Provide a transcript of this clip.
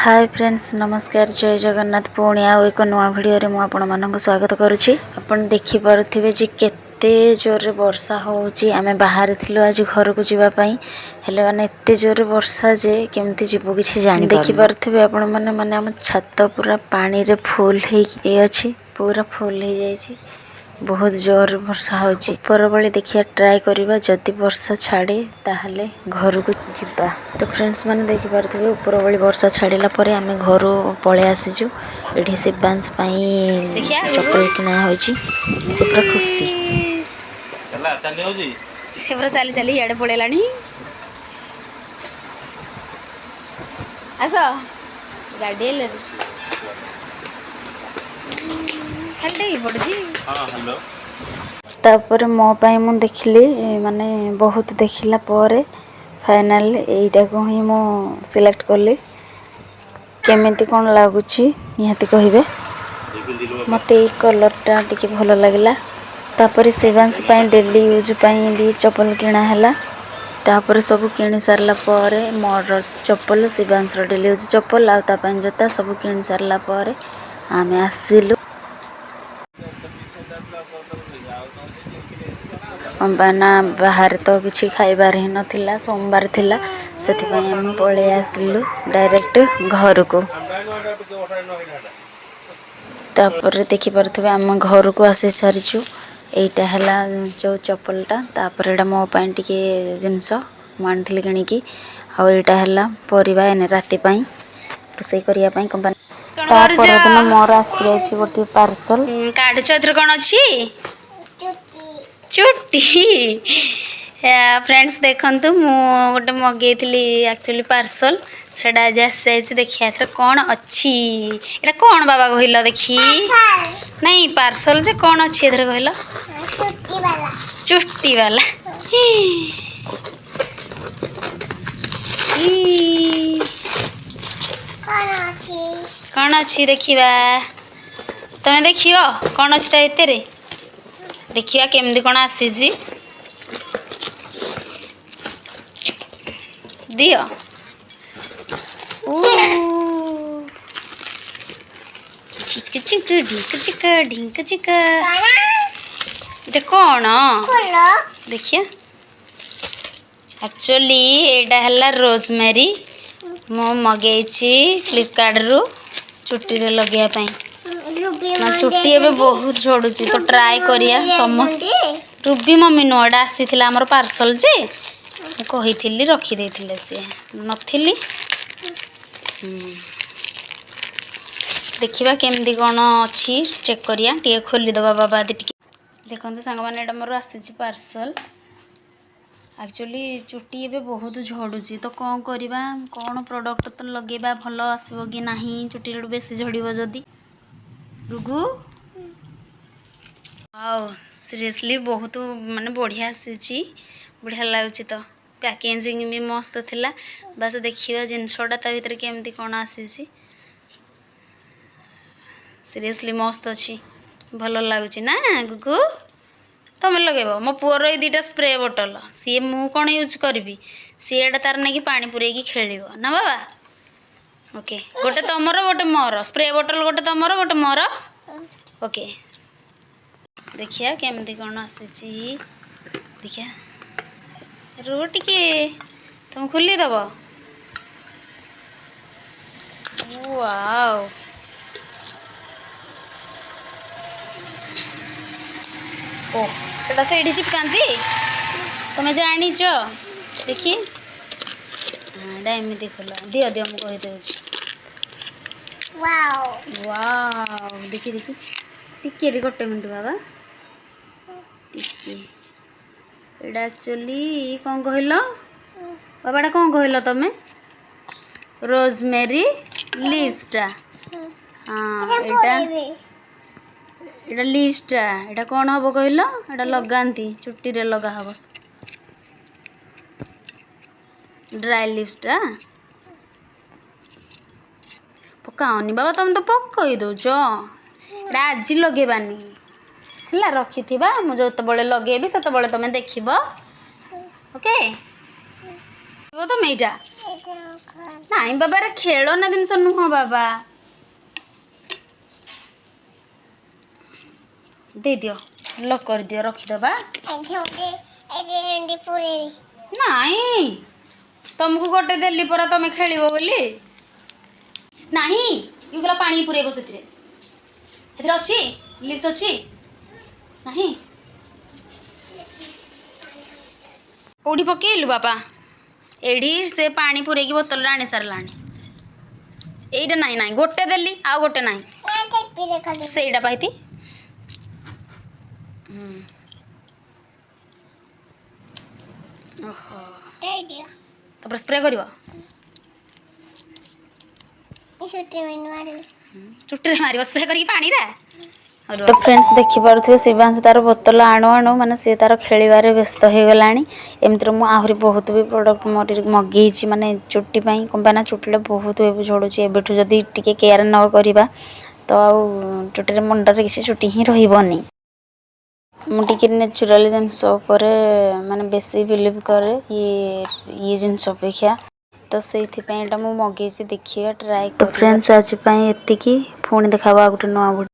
Hi friends नमस्कार जय जगन्नाथ पुणी आउ एक नुआ भिडियो मु आपण मानक स्वागत करुच्ची। आपण देखि पारुथिबे जे केते जोर वर्षा होउची। आमे बाहर थिलु आज घर को जीवा पई हेले माने एते जोर वर्षा जे केमती जीवो किछि जानि देखि पारुथिबे आपण माने हम छत पूरा पानी रे फुल हेई अछि, पूरा फुल हे जाइछि। बहुत जोर वर्षा होउची। ऊपर बळे देखिया ट्राई करबा जदि वर्षा छाड़े ताहले घर को जिबा। तो फ्रेंड्स माने देखि पारुथिबे ऊपर बळे वर्षा छाड़िला परे आमे घर पळे आसीजु। एठी से बांस पई चप्पल किना होइची। से पूरा खुशी हला चली होजी से पूरा चली चली याडे पळेलानी। आसो गाडी ले खड्डे ही पड़ची। हां हेलो तापर मो पाई मु देखिली माने बहुत देखिला परे फाइनल एइटा को ही मो सिलेक्ट करली। केमिति कोन लागुची निहाती कहिबे। मते ए कलर टा टिके भलो लागला। तापर सेवांस पाई डेली यूज पाई भी चप्पल किना हला। तापर सब किनि सारला परे मोर चप्पल सेवांस रो डेली यूज चप्पल आ ता पाई जोता सब किनि सारला परे आमे आसिलु। बाना बाहर तो किसी खाइबार ही नथिला, सोमवार थिला सेति पई हम पळे आसिलु डायरेक्ट घर को। तापर देखि परथबे हम घर को आसी सारिछु। एइटा हला जो चप्पलटा तापर एडा मो पाई टिके जिंस मानथिले किनि की आ एइटा हला परिबा एने राती पई रोसई करिया पई कंपनी। कोन ता करूछ? परदिन मोर आसी जाइछि गोटी पार्सल। काढ चत्र कोन अछि? चुट्टी फ्रेंड्स देखंतु मु गोटे मगेइथिली एक्चुअली पार्सल सेडा आज आसी देखिया एथर कोन अछि। एटा कोन बाबा कहिला देखि नहीं पार्सल जे कोन अछि एथर कहिला चुट्टी वाला। चुट्टी वाला कौन अच्छी देखिबा तमें देखियो कौन अच्छी ता एतेरे देखिया केमदी कौन आसीजी दियो चिक चिक ढिंक चिक ढिंक चिक ये कौन देखिए एक्चुअली एटा हला रोजमेरी मो मगेची फ्लिपकार्ट रु चुट्टी रे लगेया पई। ना चुट्टी एबे बहुत झड़ुची तो ट्राई करिया समस्त रुबी मम्मी नोडा आसीथिला हमर पार्सल जे कहिथिली रखी देथिले से नथिली। देखिबा केमदी कोन अछि चेक करिया टिके खोली दबा बाबा टिके देखंतु संग माने एटा मोर आसीची पार्सल। एक्चुअली चुट्टी एबे बहुत झड़ुची तो कौन करिबा कौन प्रोडक्ट तो लगेबा भलो आसीबो कि नाही चुट्टी रे बेसी झड़िबो जदी रुगु आओ सीरियसली बहुत माने बढ़िया आसीची बढ़िया लागुची। तो पैकेजिंग भी मस्त थिला बस देखिबा जिनसोडा ता भीतर केमदी कोन आसीची सीरियसली मस्त अछि भलो लागुची ना गुगु तमें लगेब। मो पुअर ये दीटा स्प्रे बोतल सी मु कौन यूज करी सी एटा तार नहीं पानी पूरेकी खेल ना बाबा। ओके गोटे तमर गोटे मोर स्प्रे बोतल गोटे तमर गोटे मोर ओके देखिया केमदी कौन आसीची देखिया रो टिके तुम खुली दब। वाओ ओह सेटा से चिपकाती तुम्हें जानीच देखी हाँ एमती खोल दियो दियो मुझे कहीदे वाओ देखी देखी टिके गोटे मिनट बाबा टिके एटा एक्चुअली कौन कहल बाबा एटा कौन कहल तमें रोजमेरी लीव्सटा हाँ एटा लीव्सटा एटा कौन हम कहल एटा लगाती चुट्टी रे लगा हम ड्राई लीव्सटा पकाओनी बाबा तुम तो पकई दौच एटा आज लगेबानी है रखि मुझे जो लगे से तुम देखिब ओके। ତମେ ଏଇଟା ନାଇଁ ବାବା, ଏରା ଖେଳନା ଜିନିଷ ନୁହଁ ବାବା। ଦେଇଦିଅ, ଲକ୍ କରିଦିଅ, ରଖିଦବା। ନାଇଁ ତମକୁ ଗୋଟେ ଦେଲି ପରା, ତମେ ଖେଳିବ ବୋଲି। ନାହିଁ ଏଗୁলা ପାଣି ପୁରେଇବ, ସେଥିରେ ଅଛି ଲିପ୍ସ ଅଛି ନାହିଁ। କୋଉଠି ପକେଇଲୁ ବାବା? ଏଇଠି ସେ ପାଣି ପୁରେଇକି ବୋତଲରେ ଆଣି ସାରିଲାଣି। ଏଇଟା ନାହିଁ, ନାହିଁ ଗୋଟେ ଦେଲି, ଆଉ ଗୋଟେ ନାହିଁ, ସେଇଟା ପାଇତି। ଓହୋ, ତାପରେ ସ୍ପ୍ରେ କରିବ। ଚୁଟିରେ ମାରିବ ସ୍ପ୍ରେ କରିକି ପାଣିରେ। ତ ଫ୍ରେଣ୍ଡସ୍ ଦେଖିପାରୁଥିବେ ଶିବାଂଶ ତାର ବୋତଲ ଆଣୁ ଆଣୁ ମାନେ ସେ ତାର ଖେଳିବାରେ ବ୍ୟସ୍ତ ହୋଇଗଲାଣି। ଏମିତିରେ ମୁଁ ଆହୁରି ବହୁତ ବି ପ୍ରଡ଼କ୍ଟ ମଗେଇଛି, ମାନେ ଚୁଟି ପାଇଁ। କ'ଣ ପାଇଁ ନା ଚୁଟିଟା ବହୁତ ଏବେ ଝଡ଼ୁଛି। ଏବେଠୁ ଯଦି ଟିକେ କେୟାର ନ କରିବା ତ ଆଉ ଚୁଟିରେ, ମୁଣ୍ଡରେ କିଛି ଚୁଟି ହିଁ ରହିବନି। ମୁଁ ଟିକେ ନ୍ୟାଚୁରାଲ ଜିନିଷ ଉପରେ ମାନେ ବେଶୀ ବିଲିଭ୍ କରେ ଇଏ ଜିନିଷ ଅପେକ୍ଷା। ତ ସେଇଥିପାଇଁ ଏଇଟା ମୁଁ ମଗେଇଛି, ଦେଖିବା ଟ୍ରାଏ। ତ ଫ୍ରେଣ୍ଡସ୍ ଆଜି ପାଇଁ ଏତିକି। ପୁଣି ଦେଖା ହବ ଆଉ ଗୋଟେ ନୂଆ ଭିଡ଼ିଓ।